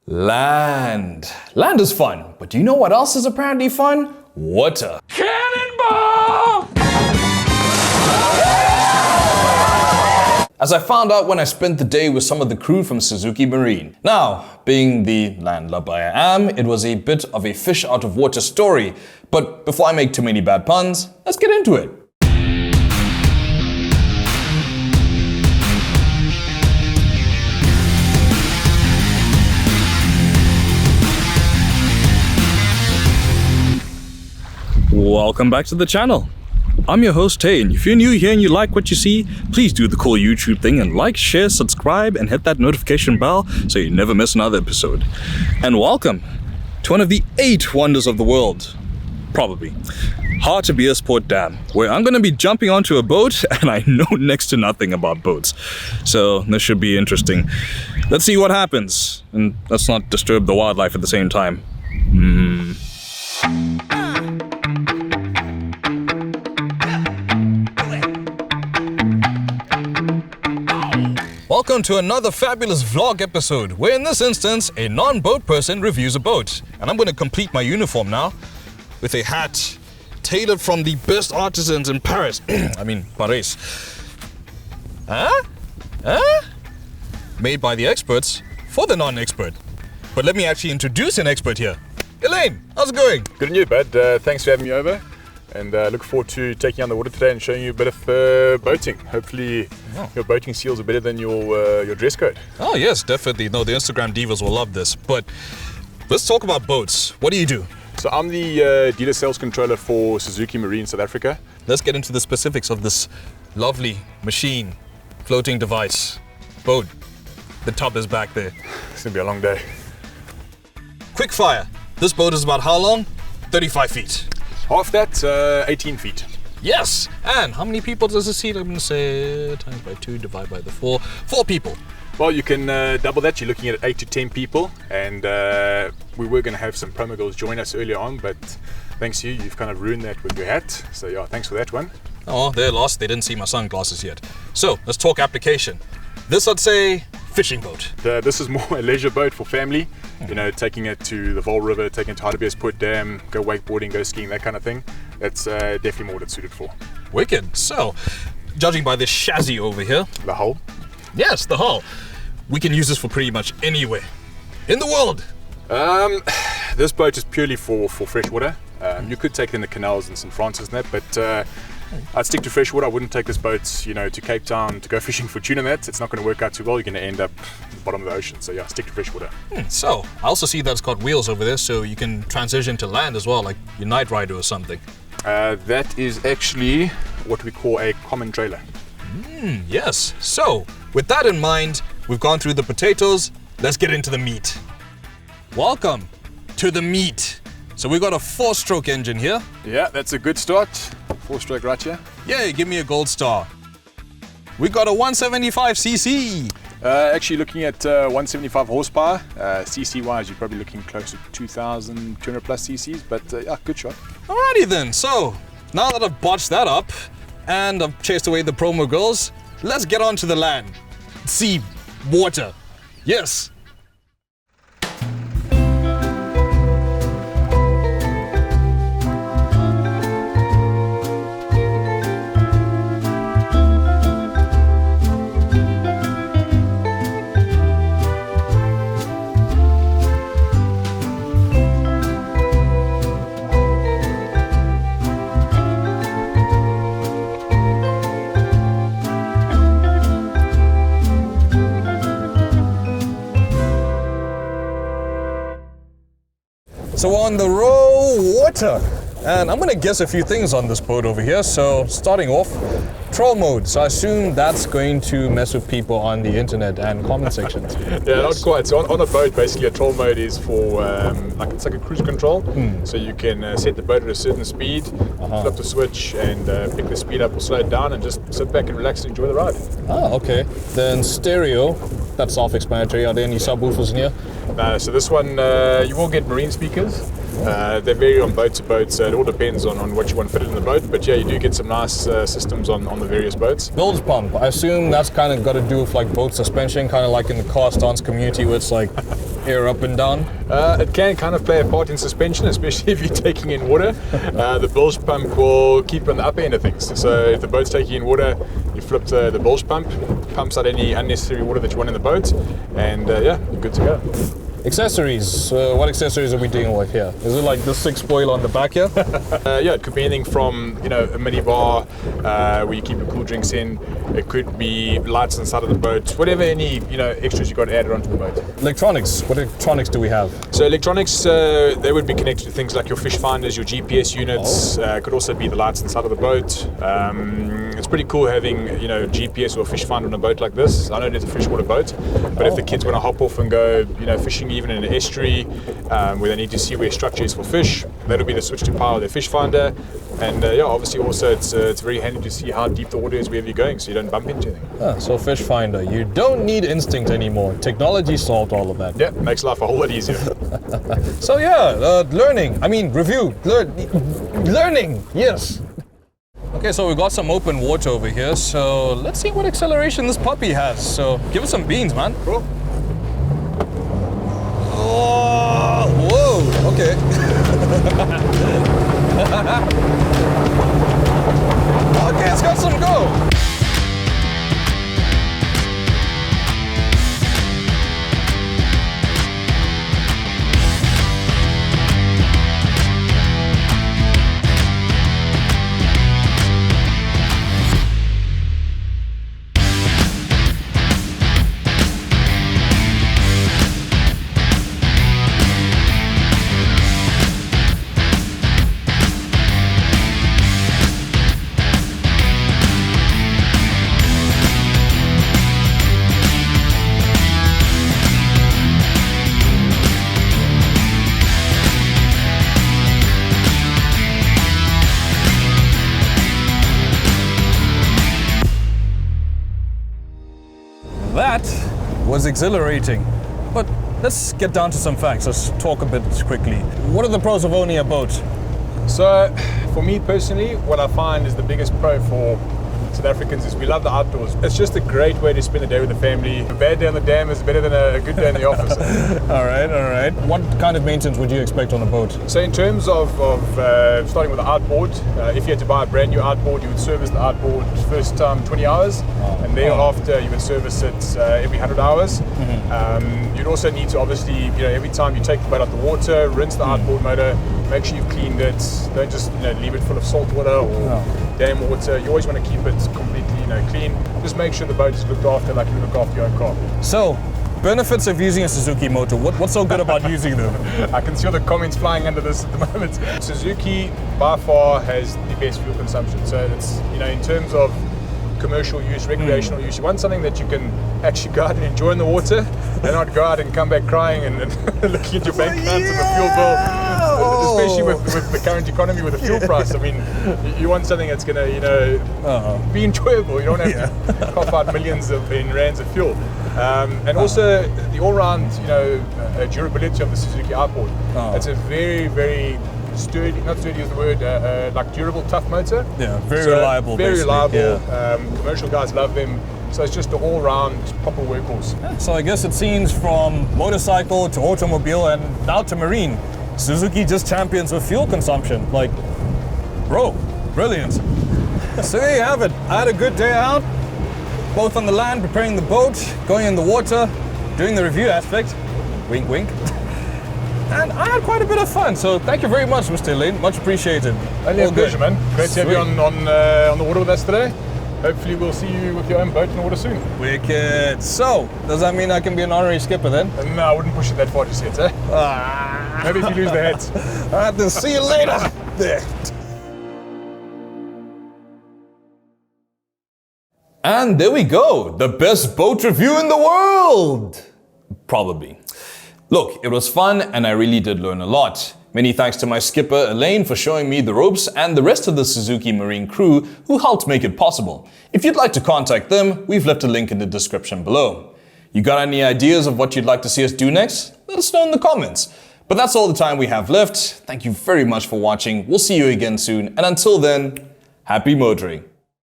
Land. Land is fun, but do you know what else is apparently fun? Water. Cannonball! As I found out when I spent the day with some of the crew from Suzuki Marine. Now, being the landlubber I am, it was a bit of a fish out of water story. But before I make too many bad puns, let's get into it. Welcome back to the channel. I'm your host Tay, and if you're new here and you like what you see, please do the cool YouTube thing and like, share, subscribe, and hit that notification bell so you never miss another episode. And welcome to one of the 8 wonders of the world, probably, Hartebeespoort Dam, where I'm going to be jumping onto a boat and I know next to nothing about boats. So this should be interesting. Let's see what happens, and let's not disturb the wildlife at the same time. Welcome to another fabulous vlog episode, where in this instance, a non-boat person reviews a boat. And I'm going to complete my uniform now with a hat tailored from the best artisans in Paris. Paris. Made by the experts for the non-expert. But let me actually introduce an expert here. Elaine, how's it going? Good and you, bud. Thanks for having me over. And look forward to taking on the water today and showing you a bit of boating. Hopefully your boating skills are better than your dress code. Oh yes, definitely. No, the Instagram divas will love this. But let's talk about boats. What do you do? So I'm the dealer sales controller for Suzuki Marine South Africa. Let's get into the specifics of this lovely machine, floating device, boat. The tub is back there. It's gonna be a long day. Quick fire. This boat is about how long? 35 feet. Half that, 18 feet. Yes! And how many people does it seat? I'm going to say times by 2, divide by the 4. 4 people. Well, you can double that. You're looking at 8 to 10 people. And we were going to have some promo girls join us earlier on, but thanks to you, you've kind of ruined that with your hat. So yeah, thanks for that one. Oh, they're lost. They didn't see my sunglasses yet. So, let's talk application. This, I'd say, fishing boat. This is more a leisure boat for family. You know, taking it to the Vaal River, taking it to Hartebeespoort Dam, go wakeboarding, go skiing, that kind of thing. That's definitely more what it's suited for. Wicked. So, judging by this chassis over here. The hull? Yes, the hull. We can use this for pretty much anywhere in the world. This boat is purely for freshwater. You could take it in the canals in St. Francis and that, but I'd stick to freshwater. I wouldn't take this boat, to Cape Town to go fishing for tuna net. It's not going to work out too well. You're going to end up at the bottom of the ocean. So yeah, stick to freshwater. So, I also see that it's got wheels over there, so you can transition to land as well, like your Night Rider or something. That is actually what we call a common trailer. Yes. So, with that in mind, we've gone through the potatoes. Let's get into the meat. Welcome to the meat. So we got a 4-stroke engine here. Yeah, that's a good start. 4-stroke right here. Yeah, give me a gold star. We got a 175cc. Actually looking at 175 horsepower. CC wise, you're probably looking close to 2,200 plus CCs, but yeah, good shot. Alrighty then, so now that I've botched that up and I've chased away the promo girls, let's get on to the land. Sea, water. Yes. So we're on the Row Water, and I'm gonna guess a few things on this boat over here. So starting off, troll mode. So I assume that's going to mess with people on the internet and comment sections. Yeah, not quite. So on a boat, basically a troll mode is for, it's like a cruise control. So you can set the boat at a certain speed, flip the switch and pick the speed up or slow it down and just sit back and relax and enjoy the ride. Ah, okay. Then stereo, that's self-explanatory. Are there any subwoofers in here? So this one, you will get marine speakers. They vary on boat to boat, so it all depends on what you want fitted in the boat. But yeah, you do get some nice systems on the various boats. Bilge pump, I assume that's kind of got to do with like boat suspension, kind of like in the car stance community where it's like air up and down? It can kind of play a part in suspension, especially if you're taking in water. The bilge pump will keep on the upper end of things. So if the boat's taking in water, you flip the bilge pump, pumps out any unnecessary water that you want in the boat, and yeah, you're good to go. Accessories. What accessories are we dealing with here? Is it like the 6 spoiler on the back here? Yeah, it could be anything from, you know, a mini bar where you keep your cool drinks in. It could be lights on the side of the boat. Whatever any, you know, extras you got added onto the boat. Electronics. What electronics do we have? So electronics, they would be connected to things like your fish finders, your GPS units. Could also be the lights on the side of the boat. It's pretty cool having, you know, GPS or fish finder on a boat like this. I know it's a freshwater boat, but if the kids want to hop off and go, you know, fishing even in an estuary where they need to see where structure is for fish, that'll be the switch to power their fish finder. And yeah, obviously also it's very handy to see how deep the water is wherever you're going, so you don't bump into anything. So fish finder, you don't need instinct anymore. Technology solved all of that. Yeah, makes life a whole lot easier. So yeah, learning, yes. Okay, so we got some open water over here, so let's see what acceleration this puppy has. So give us some beans, man. Cool. Oh, whoa, okay. Okay, it's got some go. That was exhilarating. But let's get down to some facts. Let's talk a bit quickly. What are the pros of owning a boat? So, for me personally, what I find is the biggest pro for South Africans is we love the outdoors. It's just a great way to spend the day with the family. A bad day on the dam is better than a good day in the office. All right. What kind of maintenance would you expect on a boat? So in terms of starting with the outboard, if you had to buy a brand new outboard, you would service the outboard first time 20 hours, and thereafter you would service it every 100 hours. You'd also need to obviously, you know, every time you take the boat out the water, rinse the outboard motor, make sure you've cleaned it. Don't just, you know, leave it full of salt water or dam water. You always want to keep it completely, you know, clean. Just make sure the boat is looked after like you look after your own car. So, benefits of using a Suzuki motor. What's so good about using them? I can see all the comments flying under this at the moment. Suzuki by far has the best fuel consumption. So it's, you know, in terms of commercial use, recreational use, you want something that you can actually go out and enjoy in the water and not go out and come back crying and looking at your bank accounts and the fuel bill. Especially with the current economy, with the fuel price. I mean, you want something that's going to, you know, be enjoyable. You don't have to cough out millions in rands of fuel. And also the all-round, you know, durability of the Suzuki outboard. It's a very, very sturdy, not sturdy is the word, like durable, tough motor. Yeah, very reliable. Very reliable. Yeah. Commercial guys love them. So it's just an all-round proper workhorse. So I guess it seems from motorcycle to automobile and now to marine, Suzuki just champions with fuel consumption. Like, bro, brilliant. So there you have it. I had a good day out, both on the land, preparing the boat, going in the water, doing the review aspect, wink wink. And I had quite a bit of fun, so thank you very much, Mr. Elaine. Much appreciated. Only a pleasure, man. Great to have you on the water with us today. Hopefully we'll see you with your own boat in the water soon. Wicked. So, does that mean I can be an honorary skipper then? No, I wouldn't push it that far just yet, eh? Maybe if you lose the heads. Alright, then see you later. There. And there we go. The best boat review in the world. Probably. Look, it was fun and I really did learn a lot. Many thanks to my skipper Elaine for showing me the ropes and the rest of the Suzuki Marine crew who helped make it possible. If you'd like to contact them, we've left a link in the description below. You got any ideas of what you'd like to see us do next? Let us know in the comments. But that's all the time we have left. Thank you very much for watching. We'll see you again soon. And until then, happy motoring.